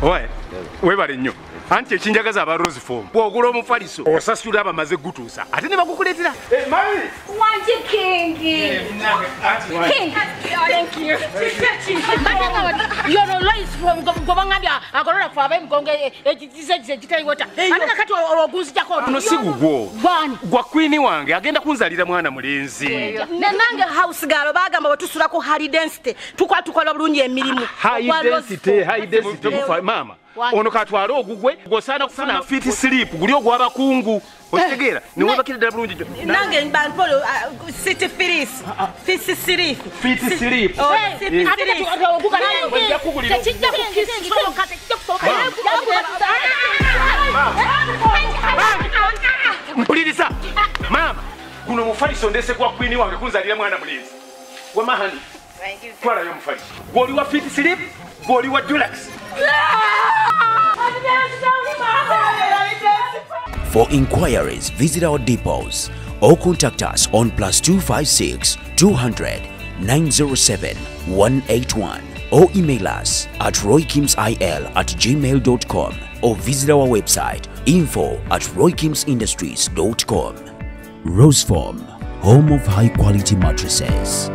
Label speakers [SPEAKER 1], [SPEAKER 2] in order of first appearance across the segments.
[SPEAKER 1] Oye, webale nnyo. Anti ekinjagaza aba Rose Form. Bw'ogula omufaliso osasula abamaze gutuusa. Ate ne bakukuleetera. Mami!
[SPEAKER 2] Wanji Kingi! King! Thank you. You're always from Gobangabia. I got a father going to water. Another cat or goose jack or
[SPEAKER 1] no sigugo.
[SPEAKER 2] One.
[SPEAKER 1] Gwa queenie wange agenda kunzalira mwana mulenzi.
[SPEAKER 2] Nange house girl bagamba batusula high density. Tukola bulungi emirimu.
[SPEAKER 1] High density mama. Ono katwala ogugwe gosana kufuna fit sleep guli ogwaba kungu otegera ni weba kidda bulungi
[SPEAKER 2] nange mbampolo city firis fit sleep oguka nange yakugulira kijja kukisiko kate
[SPEAKER 1] mpuliriza mama kuno mufaliso ndese kwa queen wange kunzalira mwana mulenzi wa mahani twala yo mufaliso goli wa fit sleep goli wa dulax.
[SPEAKER 3] For inquiries, visit our depots or contact us on +256 200 907 181 or email us at roykimsil@gmail.com or visit our website info@roykimsindustries.com. Rose Form, home of high quality mattresses.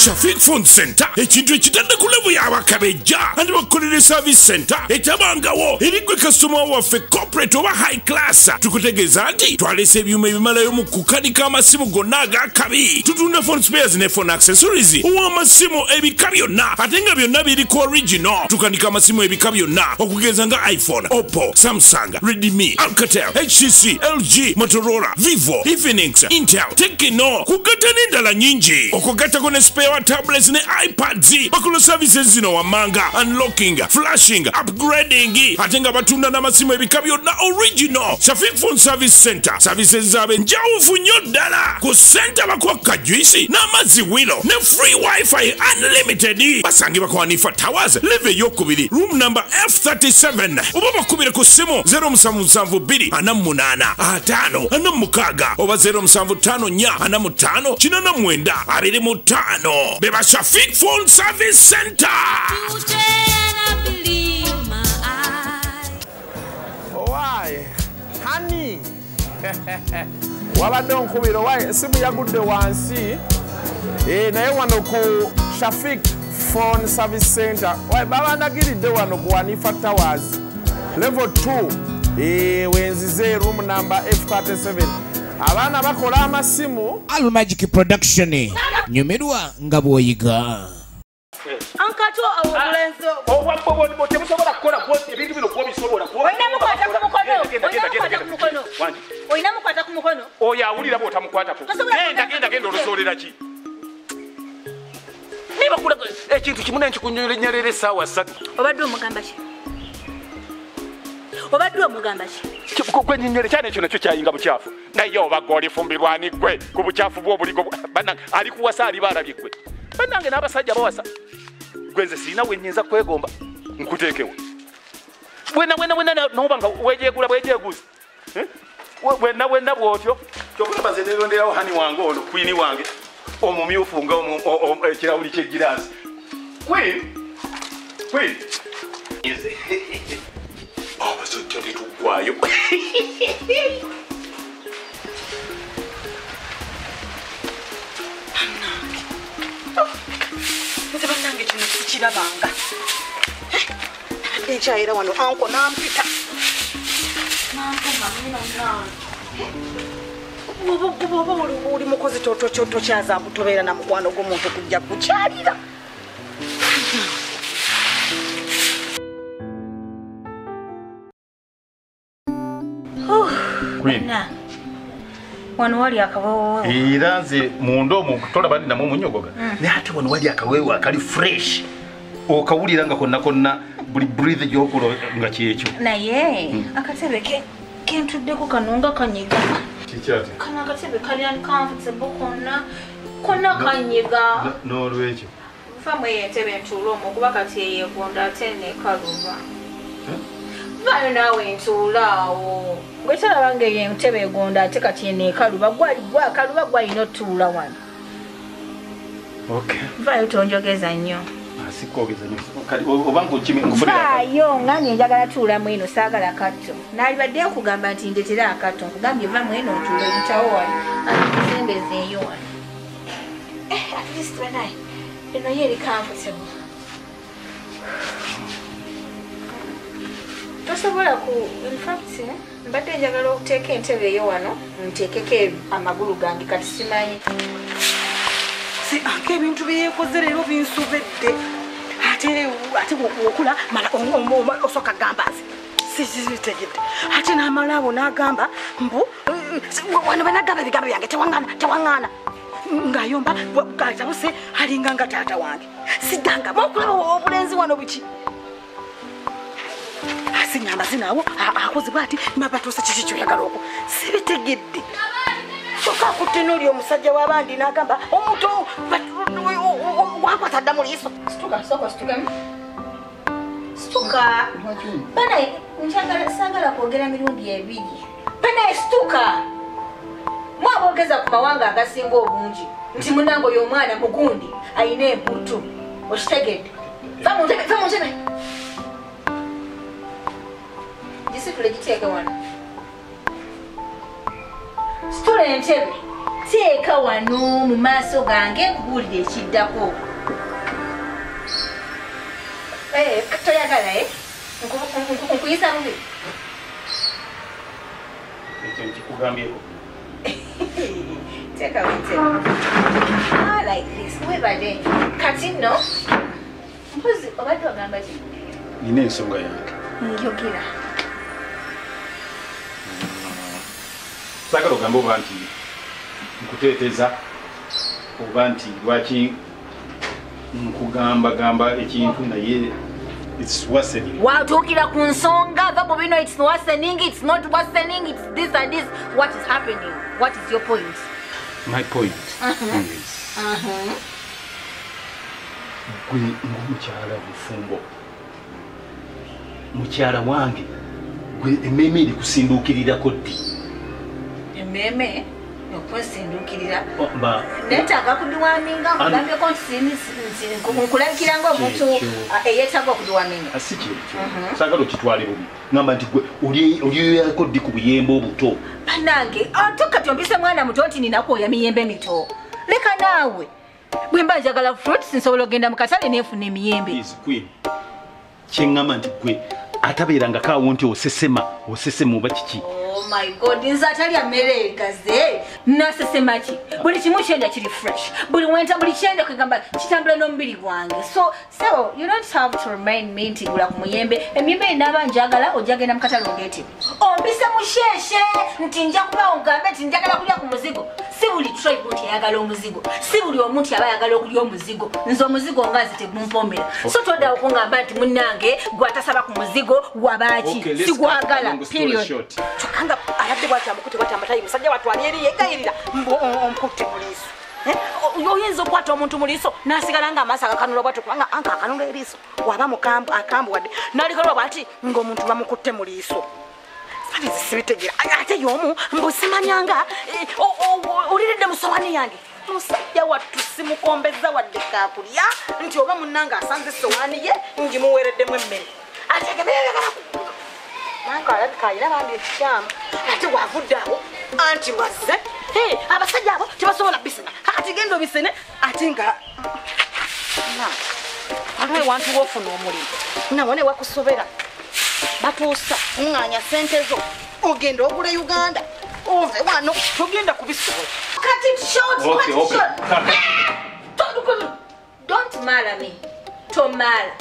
[SPEAKER 4] Shafik Phone Center ekintu ekitadde ku level y'abakabejja andi bakolera service center etabangawo erigwe customer waffe corporate oba high class tukutegeeza nti twalese ebyuma ebimalayo mu kukanika amasimu gonna agakabi tutunda phone spares ne phone accessories ow'amasimu ebika byonna ate nga byonna biriko original tukanika amasimu ebika byonna okugeza nga iPhone, Oppo, Samsung, Redmi, Alcatel, HTC, LG, Motorola, Vivo, Infinix, Intel, Tecno kugatta n'endala nyingi okugattako ne spare tablets ne iPads bakola services zino wamanga unlocking, flashing, upgrading ate nga batunda n'amasimu ebika byonna original. Shafik Phone Service Center services zaabe njawufu nnyo ddala ku center bakwakka juice n'amazzi wilo ne free wifi unlimited basangibwa ku Hanifa Towers level ey'okubiri room number F37 oba bakubire ku ssimu 077248 oba 075445 beba Shafik Phone Service Center.
[SPEAKER 5] Why? Honey. Wabadde nkubira why simu yagudde wansi naye wano ku Shafik Phone Service Center why babanagiridde wano ku Hanifa Towers level 2 wenzize room number F37 abana bakola amasimu
[SPEAKER 6] Al Magic Production nyumirwa nga bwoyiga
[SPEAKER 2] ankato awulenzo
[SPEAKER 1] obwabbo tebusobola kukola ebintu bino kubisobola
[SPEAKER 2] oyina mukwata ku mukono
[SPEAKER 1] oyo awulira bw'otamukwatako genda olusolera ki niba kula ekintu kimu nekikunyerera essaawa 3
[SPEAKER 2] obadde omugamba ki
[SPEAKER 1] kwenyinyere cyane ekyo nakyo kyayinga bukyafu naye obaga olifumbirwani gwe ku bukyafu bw'obuligo ali kuwasa ali barabye gwe banange n'abasajja bawasa gwenze sirina wenyinza kwegomba nkuteekewo wena noba nga wejeguza wena bwotyo kyokulaba ze neronderawo hani wange ono kwini wange omumyufu nga ekirawuli kyegiraasi Queen abasajja tetuggwayo
[SPEAKER 2] nze bannange kino sikirabanga abadde nkyayira wano anko nampita oba oli mukozi tokyaza tobeera na mukwano gw'omuntu kujja kukyalira wano wali akawewo
[SPEAKER 1] era nze munda omuntu tolaba ndinamu omunyogoga naye ate wano wali akawewo akali fresh okawulira nga konna buli breathe gyokulo nga kyekyo
[SPEAKER 2] naye akatebe kentuddeko kano nga kanyiga kana akatebe kali uncomfortable konna kanyiga
[SPEAKER 1] n'olwekyo
[SPEAKER 2] famu eyentebe ntuula omwo kuba kati eyegonda ate nekaluba vayo naawe ntuulaawo gwe talabanga eyentebe egonda ate kati enekaluba gwakaluba gwalina otuula wano vayo tonjogeza nnyo
[SPEAKER 1] Asikogeza kali obango chime ngufulira.
[SPEAKER 2] Ayo ngani njagala tula mwino sagala katto. Nali badde okugamba nti ndetera akatto nkugambye va mwino tulo yitawo wali. Sembeze eyo wali. At least when I yeri comfortable. Tosobola ku in fact mbadde njagala okuteeka entebe eyo wano nteekeko amagulu gange kati simanyi.
[SPEAKER 7] Anke ebintu byekoze leero binsobedde ate okula mala osoka gambazi sitegedde ate n'amalabo n'agamba mbu wano banagamba ebigambo byange tewaŋŋaana ng'ayomba gatabuse alinga nga taata wange siddanga mokulaba obulenzi wano biki asinyamba zinaawo akoze bwati mabatuuse kiki kyoyagala okwo sibitegedde soka kutenoli omusajja w'abandi n'agamba omuntu wakwata dda mu liiso
[SPEAKER 2] Stuka bana sagala kwogera mirundi ebiri bana stuka mwabogeza ku mawanga agasinga obungi nti munango y'omwana mugundi ayina embuto okitegedde famuntebe gisitule giteeke wano situla entebe teeka wano mu maaso gange nkubuulire ekiddako toyagala nkuyisa bubi
[SPEAKER 1] Ekyo nkikugambyeko.
[SPEAKER 2] Teeka wentebe like this webade kati nno mpozi obadde ogamba ki
[SPEAKER 1] Nina ensonga yange.
[SPEAKER 2] njogera
[SPEAKER 1] Sagala ogambe oba nti nkuteeteza oba nti lwaki nkugamba ekintu naye it's worsening.
[SPEAKER 2] watuukira ku nsonga vabo bino it's worsening, it's not worsening, it's this and this. What is happening? What is your point?
[SPEAKER 1] My point is gwe ng'omukyala bufumbo mukyala wange gwe emmeme eri kusinduukirirako ddi
[SPEAKER 2] Emmeme okwesindukirira neetaaga kudiwaminga nkugambyeko nkulabikira ng'omuntu eyeetaaga okudiwaminga
[SPEAKER 1] si kyekyo sagala okitwale bubi ngamba nti gwe olyoyako ddi ku buyembe obuto
[SPEAKER 2] bannange ate kati ompise mwana muto nti ninakwoya miyembe mito leka naawe bwe mba njagala fruits nsobola ogenda mu katale neefuna emiyembe
[SPEAKER 1] kyeŋŋamba nti gwe atabeerangako awo nti osesema oba kiki.
[SPEAKER 2] Oh my God, nze atalya mmere egaze nasesema ki buli kimu kyenda kiri fresh buli wenta buli kyenda kwegamba kitambula n'omubiri gwange so you don't have to remind me nti gula ku muyembe emiyembe inaaba njagala ojagenda mu katale ogeete ompise musheshe nti nja kuba ogambe nti njagala kulya ku muzigo si buli tribe nti ayagala omuzigo si buli omuntu aba ayagala okulya omuzigo nze omuzigo nga nze tegumpoomera so toddawo kungamba nti munnange gwatasaba ku muzigo wabaaki sigwagala period
[SPEAKER 7] kanga abadde bwatambukute bwatambatayi musajja watwali eri yegayirira omputte mu liiso oyinza okukwata omuntu mu liiso n'asigala nga amaaso agakanula bwatyo kubanga anka akanula eriiso waba akambuwadde n'alikalwa bwati ng'omuntu bamukutte mu liiso sibitegeera ate y'omu mbusimanyanga oliridde mu sowani yange musajja wattu simukombeza wadde kakulya nti oba munnanga asanze sowani ye ngimuweereddemu emmere ategemeeyagala nanga alabika alina bambi ekikyamu ate wavudde abo anti wazze abasajja abo tebasobola bisena kakati genda obisene ate nga waliwo ewantu woofuna omulimu nawo ne wakusobera batuusa ŋŋanya sente zo ogenda ogula Uganda ove wano togenda kubisobola
[SPEAKER 2] Don't marry me. Tomara.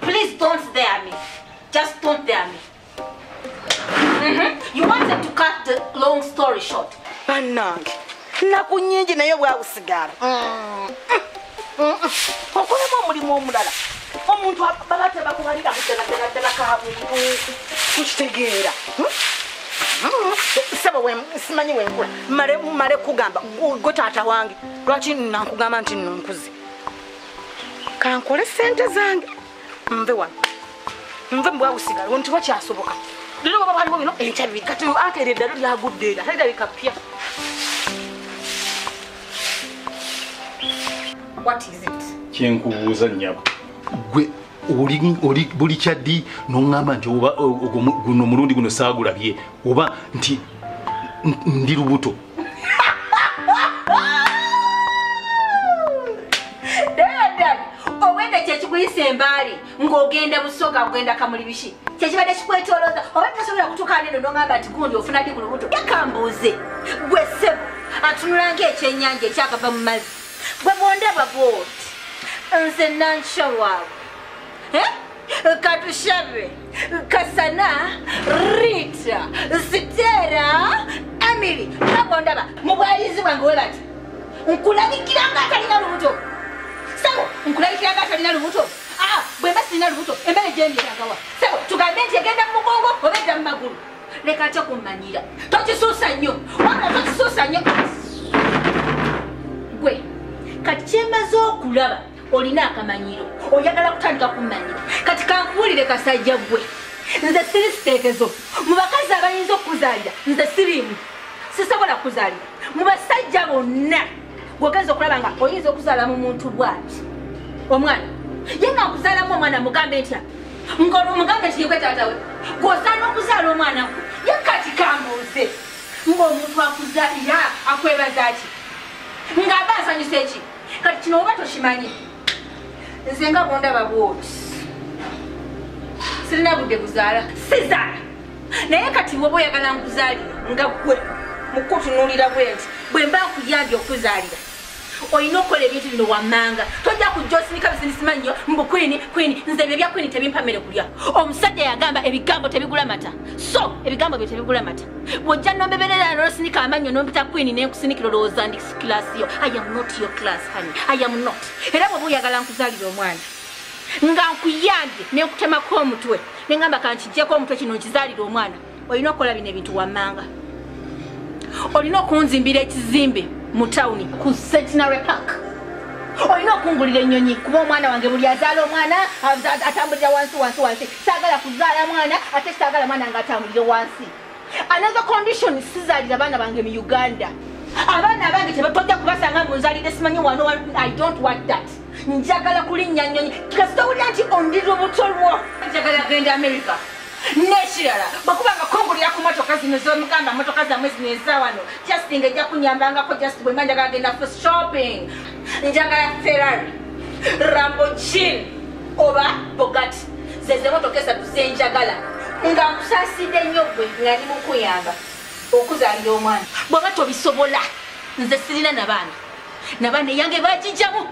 [SPEAKER 2] Please don't dare me. Just don't dare me. You wanted to cut the long story short.
[SPEAKER 7] Bannange naku nnyingi naye bwawusigala okolemu omulimu omulala omuntu baba tebakubalira kuddala kabuntu kukitegeera saba simanyi wenkula male kugamba gwe taata wange lwaki nankugamba nti nonkuze kankole sente zange nve wano nve mbwawusigala nti wakyasoboka lero baba baliwo bino enkyabi kati ateera eddalo lyagudde era talirabika pya
[SPEAKER 2] What is it?
[SPEAKER 1] Kyenkubuuza nnyabo. Gwe oli buli kyaddi n'oŋŋamba nti oba guno mulundi guno saagulabye oba nti ndi lubuto.
[SPEAKER 2] Owenda kyekikuyisa embaali ng'ogenda busoga ogenda kamuli bishi kyekibadde kikwetolooza oba tasobola kutuuka neno n'oŋŋamba nti gundi ofuna ddi ku lubuto yakambuuze gwe ssebo atunula ng'ekyennyanja ekyakava mu mazzi gwe bwondaba bwoti nze nanca waabwe Katushabe Kasana Rita Sitera Emily nabondaba mubwalizi bwange we bati nkulabikira nga atalina lubuto sebo nkulabikira nga atalina lubuto bwemba sirina lubuto emmere gyendirangawa sebo tugambe nti egenda mu mugongo oba edda mu magulu leka atya kummanyira tokisuusa nnyo wabula tokisuusa nnyo gwe kati kyemaze okulaba olina akamanyiro oyagala kutandika kummanyira kati kankuwulire kasajja gwe nze siri siteekezo mu bakazi abayinza okuzaalira nze siriimu sisobola kuzaalira mu basajja bonna gwegenza okulaba nga oyinza okuzaala mu muntu bwati omwana ye nga nkuzaalamu omwana mugambe ntya mugambe nti yekwe taatawe gwosaana okuzaala omwana gwe ye kati kambuuze ng'omuntu akuzaalira akwebaza ki ng'aba asanyusa eki kati kino oba tokimanyi nze nga bondaba bwoti sirina budde buzaala sizaala naye kati woba oyagala nkuzaalira nga gwe mukutunuulira bwe nti bwe mba nkuyambye okuzaalira olina okukola ebintu bino wammanga tojja kujja osinika bizinisima nnyo mbukwini nze ebyo ebya kwini tebimpa mmere kulya omusajja yagamba ebigambo tebigula mata so ebigambo byo tebigula mata bw'ojja nombeberera n'osinika amannyo n'ompita kwini n'enkusinikira olowooza ndi kilasiyo I am not your class honey I am not era bw'oba oyagala nkuzaalira omwana nga nkuyambye n'enkutemako omutwe neŋŋamba kankijjeko omutwe kino nkizaalira omwana olina okukola bino ebintu wammanga olina okunzimbira ekizimbe mu tawuni ku Centenary Park olina okungulira ennyonyi kuba omwana wange buli azaala omwana atambulira wansi saagala kuzaala mwana ate saagala mwana nga atambulire wansi another condition sizaalira abaana bange mu Uganda abaana abange tebatojja kubasanga mu nzaalire simanyi wano I don't want that njagala kulinnya nnyonyi kasitowulira nti ondi lubuto lwo njagala genda America nekirala bwekubanga kongulira ku motoka zino zomugamba motoka zammwe zino eza wano justing ejja kunyambangako just bwemba njagala genda for shopping njagala Ferrari Lamborghini oba Bugatti zeze motoka esatu zenjagala nga nkusaasidde nnyo gwe nga ndi mukuyamba okuzaalira omwana bw'oba tobisobola nze sirina nabaana eyange bagijjamu